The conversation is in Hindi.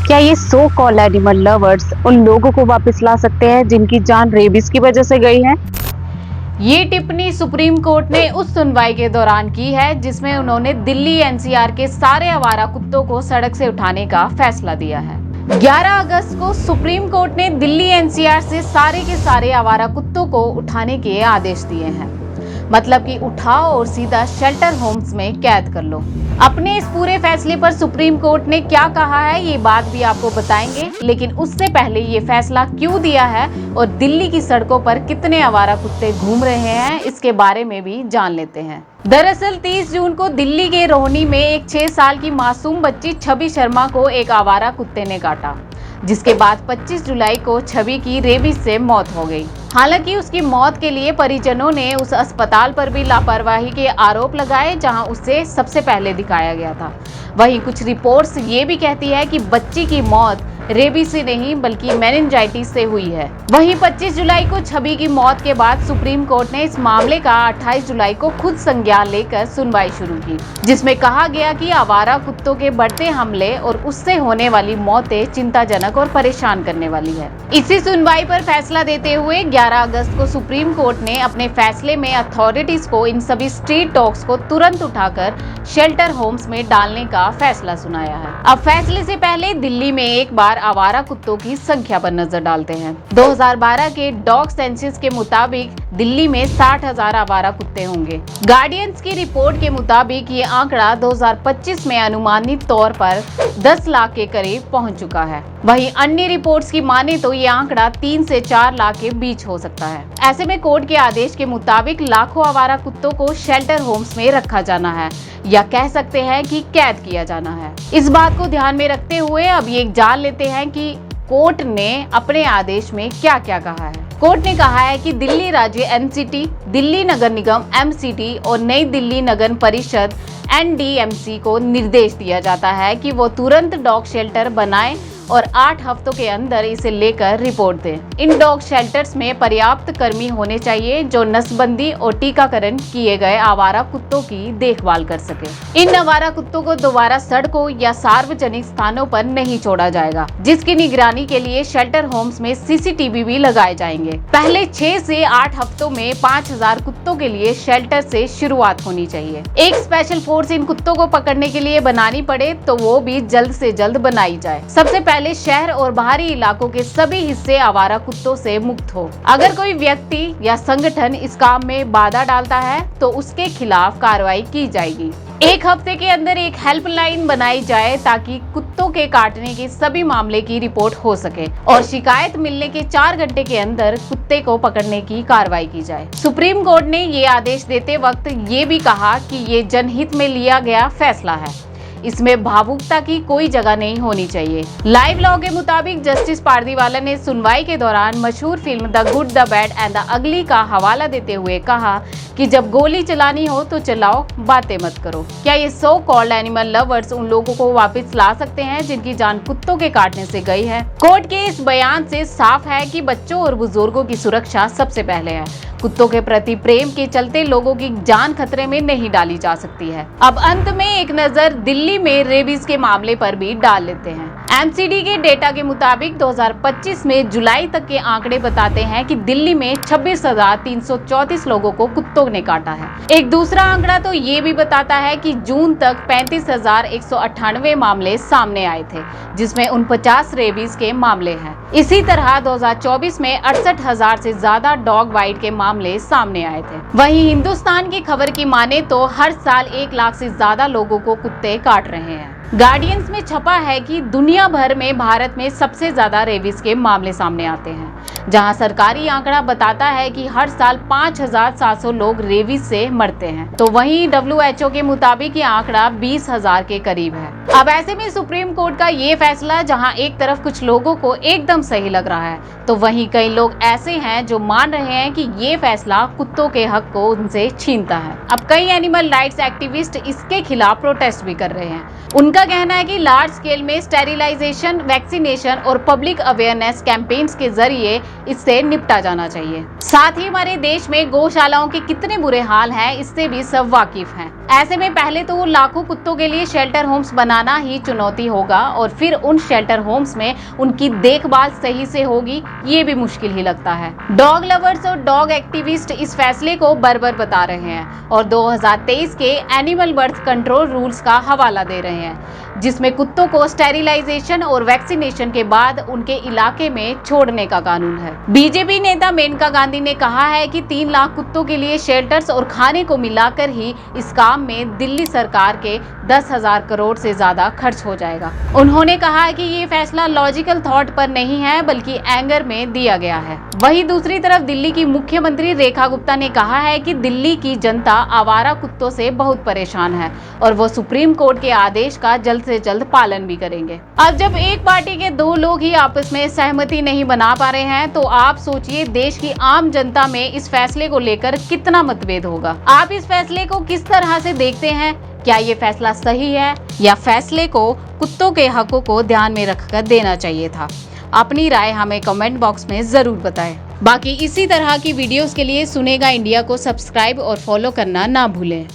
क्या ये सो कॉल्ड एनिमल लवर्स उन लोगों को वापस ला सकते हैं जिनकी जान रेबीज की वजह से गई है? ये टिप्पणी सुप्रीम कोर्ट ने उस सुनवाई के दौरान की है जिसमें उन्होंने दिल्ली एनसीआर के सारे आवारा कुत्तों को सड़क से उठाने का फैसला दिया है। 11 अगस्त को सुप्रीम कोर्ट ने दिल्ली एनसीआर से सारे के सारे आवारा कुत्तों को उठाने के आदेश दिए हैं। मतलब कि उठाओ और सीधा शेल्टर होम्स में कैद कर लो। अपने इस पूरे फैसले पर सुप्रीम कोर्ट ने क्या कहा है ये बात भी आपको बताएंगे, लेकिन उससे पहले ये फैसला क्यों दिया है और दिल्ली की सड़कों पर कितने आवारा कुत्ते घूम रहे हैं इसके बारे में भी जान लेते हैं। दरअसल 30 जून को दिल्ली के रोहनी में एक 6 साल की मासूम बच्ची छवि शर्मा को एक आवारा कुत्ते ने काटा, जिसके बाद 25 जुलाई को छवि की रेबीज से मौत हो गई। हालांकि उसकी मौत के लिए परिजनों ने उस अस्पताल पर भी लापरवाही के आरोप लगाए जहां उसे सबसे पहले दिखाया गया था। वहीं कुछ रिपोर्ट्स ये भी कहती है कि बच्ची की मौत रेबीज से नहीं बल्कि मेनिंजाइटिस से हुई है। वहीं 25 जुलाई को छवि की मौत के बाद सुप्रीम कोर्ट ने इस मामले का 28 जुलाई को खुद संज्ञान लेकर सुनवाई शुरू की, जिसमें कहा गया कि आवारा कुत्तों के बढ़ते हमले और उससे होने वाली मौतें चिंताजनक और परेशान करने वाली है। इसी सुनवाई पर फैसला देते हुए 11 अगस्त को सुप्रीम कोर्ट ने अपने फैसले में अथॉरिटीज को इन सभी स्ट्रीट डॉग्स को तुरंत उठाकर शेल्टर होम्स में डालने का फैसला सुनाया है। अब फैसले से पहले दिल्ली में एक बार आवारा कुत्तों की संख्या पर नजर डालते हैं। 2012 के डॉग सेंसस के मुताबिक दिल्ली में 60,000 आवारा कुत्ते होंगे। गार्डियंस की रिपोर्ट के मुताबिक ये आंकड़ा 2025 में अनुमानित तौर पर 10 लाख के करीब पहुंच चुका है। वहीं अन्य रिपोर्ट्स की माने तो ये आंकड़ा 3 से 4 लाख के बीच हो सकता है। ऐसे में कोर्ट के आदेश के मुताबिक लाखों आवारा कुत्तों को शेल्टर होम्स में रखा जाना है, या कह सकते हैं कि कैद किया जाना है। इस बात को ध्यान में रखते हुए अब ये जान लेते हैं कि कोर्ट ने अपने आदेश में क्या क्या कहा है। कोर्ट ने कहा है कि दिल्ली राज्य एनसीटी, दिल्ली नगर निगम एमसीटी और नई दिल्ली नगर परिषद एनडीएमसी को निर्देश दिया जाता है कि वो तुरंत डॉग शेल्टर बनाएं और 8 हफ्तों के अंदर इसे लेकर रिपोर्ट दें। इन डॉग शेल्टर्स में पर्याप्त कर्मी होने चाहिए जो नसबंदी और टीकाकरण किए गए आवारा कुत्तों की देखभाल कर सके। इन आवारा कुत्तों को दोबारा सड़कों या सार्वजनिक स्थानों पर नहीं छोड़ा जाएगा, जिसकी निगरानी के लिए शेल्टर होम्स में सीसीटीवी भी लगाए जाएंगे। पहले 6 से 8 हफ्तों में 5000 कुत्तों के लिए शेल्टर से शुरुआत होनी चाहिए। एक स्पेशल फोर्स इन कुत्तों को पकड़ने के लिए बनानी पड़े तो वो भी जल्द से जल्द बनाई जाए। सबसे पहले शहर और बाहरी इलाकों के सभी हिस्से आवारा कुत्तों से मुक्त हो। अगर कोई व्यक्ति या संगठन इस काम में बाधा डालता है तो उसके खिलाफ कार्रवाई की जाएगी। 1 हफ्ते के अंदर एक हेल्पलाइन बनाई जाए ताकि कुत्तों के काटने के सभी मामले की रिपोर्ट हो सके और शिकायत मिलने के 4 घंटे के अंदर कुत्ते को पकड़ने की कार्रवाई की जाए। सुप्रीम कोर्ट ने ये आदेश देते वक्त ये भी कहा कि ये जनहित में लिया गया फैसला है, इसमें भावुकता की कोई जगह नहीं होनी चाहिए। लाइव लॉ के मुताबिक जस्टिस पारदीवाला ने सुनवाई के दौरान मशहूर film the good, the bad and the ugly का हवाला देते हुए कहा कि जब गोली चलानी हो तो चलाओ, बातें मत करो। क्या ये सो कॉल्ड एनिमल लवर्स उन लोगों को वापस ला सकते हैं जिनकी जान कुत्तों के काटने से गई है? कोर्ट के इस बयान से साफ है कि बच्चों और बुजुर्गों की सुरक्षा सबसे पहले है। कुत्तों के प्रति प्रेम के चलते लोगों की जान खतरे में नहीं डाली जा सकती है। अब अंत में एक नजर दिल्ली में रेबीज के मामले पर भी डाल लेते हैं। एमसीडी के डेटा के मुताबिक 2025 में जुलाई तक के आंकड़े बताते हैं कि दिल्ली में 26,334 लोगों को कुत्तों ने काटा है। एक दूसरा आंकड़ा तो ये भी बताता है कि जून तक 35,198 मामले सामने आए थे, जिसमें 49 रेबीज के मामले हैं। इसी तरह 2024 में 68,000 से ज्यादा डॉग बाइट के मामले सामने आए थे। वहीं हिंदुस्तान की खबर की माने तो हर साल 1 लाख से ज्यादा लोगों को कुत्ते काट रहे हैं। गार्डियंस में छपा है कि दुनिया भर में भारत में सबसे ज्यादा रेबीज के मामले सामने आते हैं, जहां सरकारी आंकड़ा बताता है कि हर साल 5,700 लोग रेबीज से मरते हैं, तो वहीं WHO के मुताबिक ये आंकड़ा 20,000 के करीब है। अब ऐसे में सुप्रीम कोर्ट का ये फैसला जहां एक तरफ कुछ लोगों को एकदम सही लग रहा है, तो वहीं कई लोग ऐसे हैं जो मान रहे हैं कि ये फैसला कुत्तों के हक को उनसे छीनता है। अब कई एनिमल राइट्स एक्टिविस्ट इसके खिलाफ प्रोटेस्ट भी कर रहे हैं। उनका उनका कहना है कि लार्ज स्केल में स्टेरिलाइजेशन, वैक्सीनेशन और पब्लिक अवेयरनेस कैंपेन्स के जरिए इससे निपटा जाना चाहिए। साथ ही हमारे देश में गौशालाओं के कितने बुरे हाल हैं इससे भी सब वाकिफ हैं। ऐसे में पहले तो लाखों कुत्तों के लिए शेल्टर होम्स बनाना ही चुनौती होगा और फिर उन शेल्टर होम्स में उनकी देखभाल सही से होगी ये भी मुश्किल ही लगता है। डॉग लवर्स और डॉग एक्टिविस्ट इस फैसले को बर्बर बता रहे हैं और 2023 के एनिमल बर्थ कंट्रोल रूल्स का हवाला दे रहे हैं, जिसमें कुत्तों को स्टेरिलाइजेशन और वैक्सीनेशन के बाद उनके इलाके में छोड़ने का कानून है। बीजेपी नेता मेनका गांधी ने कहा है कि 3 लाख कुत्तों के लिए शेल्टर्स और खाने को मिलाकर ही इस काम में दिल्ली सरकार के 10,000 करोड़ से ज्यादा खर्च हो जाएगा। उन्होंने कहा है कि ये फैसला लॉजिकल थॉट पर नहीं है बल्कि एंगर में दिया गया है। वहीं दूसरी तरफ दिल्ली की मुख्यमंत्री रेखा गुप्ता ने कहा है कि दिल्ली की जनता आवारा कुत्तों से बहुत परेशान है और वो सुप्रीम कोर्ट के आदेश का जल्द से जल्द पालन भी करेंगे। अब जब एक पार्टी के 2 लोग ही आपस में सहमति नहीं बना पा रहे हैं तो आप सोचिए देश की आम जनता में इस फैसले को लेकर कितना मतभेद होगा। आप इस फैसले को किस तरह से देखते हैं? क्या ये फैसला सही है या फैसले को कुत्तों के हकों को ध्यान में रखकर देना चाहिए था? अपनी राय हमें कमेंट बॉक्स में जरूर बताएं। बाकी इसी तरह की वीडियोस के लिए सुनेगा इंडिया को सब्सक्राइब और फॉलो करना ना भूलें।